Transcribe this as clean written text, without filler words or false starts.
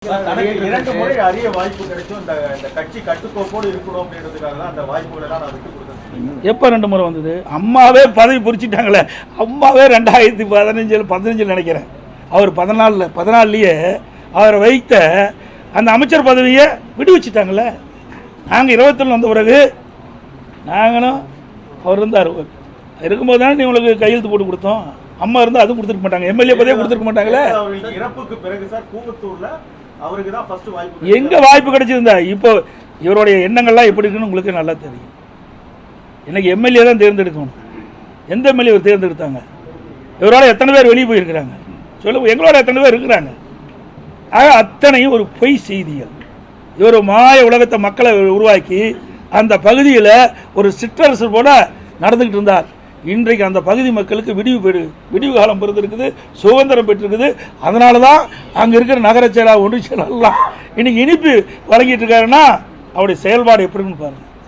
2 முறை அரிய வாய்ப்பு கிடைச்சும் இந்த கட்சி கட்டுக்கோப்போடு இருக்கணும் அப்படின்றதுக்காக தான் அந்த வாய்ப்புகளை எல்லாம் நான் விட்டு கொடுத்தேன். எப்போ 2 முறை வந்தது? அம்மாவே பதவி புரிச்சிட்டாங்களே. அம்மாவே 2015 நினைக்கிறேன். அவர் 14லயே அவரை வைத்த அந்த அமைச்சர் பதவியை விடுவிச்சிட்டாங்களே. நாங்கள் 21 வந்த பிறகு நாங்களும் அவர் இருந்தார் இருக்கும்போது தானே உங்களுக்கு கையெழுத்து போட்டு கொடுத்தோம். அம்மா இருந்தால் அதுவும் கொடுத்துருக்க மாட்டாங்க. எம்எல்ஏ பதவியே கொடுத்துருக்க மாட்டாங்களே. இறப்புக்கு பிறகு சார் கூவத்தூர்ல அவருக்கு தான் ஃபர்ஸ்ட் வாய்ப்பு. எங்க வாய்ப்பு கிடைச்சிருந்தா? இப்போ இவருடைய எண்ணங்கள்லாம் எப்படி இருக்குன்னு உங்களுக்கு நல்லா தெரியும். எனக்கு எம்எல்ஏ தான் தேர்ந்தெடுக்கணும். எந்த எம்எல்ஏ தேர்ந்தெடுத்தாங்க? இவரோட எத்தனை பேர் வெளியே போயிருக்கிறாங்க சொல்லுங்க. எங்களோட எத்தனை பேர் இருக்கிறாங்க? ஆக அத்தனையும் ஒரு பொய் செய்திகள். இவர் மாய உலகத்தை மக்களை உருவாக்கி அந்த பகுதியில் ஒரு சிற்றரசு போல நடந்துக்கிட்டு இருந்தார். இன்றைக்கு அந்த பகுதி மக்களுக்கு விடிவு காலம் பிறந்திருக்குது, சுதந்திரம் பெற்றிருக்குது. அதனால தான் அங்கே இருக்கிற நகர செயலாளர், ஒன்றிய செயலாளர்லாம் இன்னைக்கு இனிப்பு வழங்கிட்டு இருக்காருன்னா அவருடைய செயல்பாடு எப்படின்னு பாருங்க.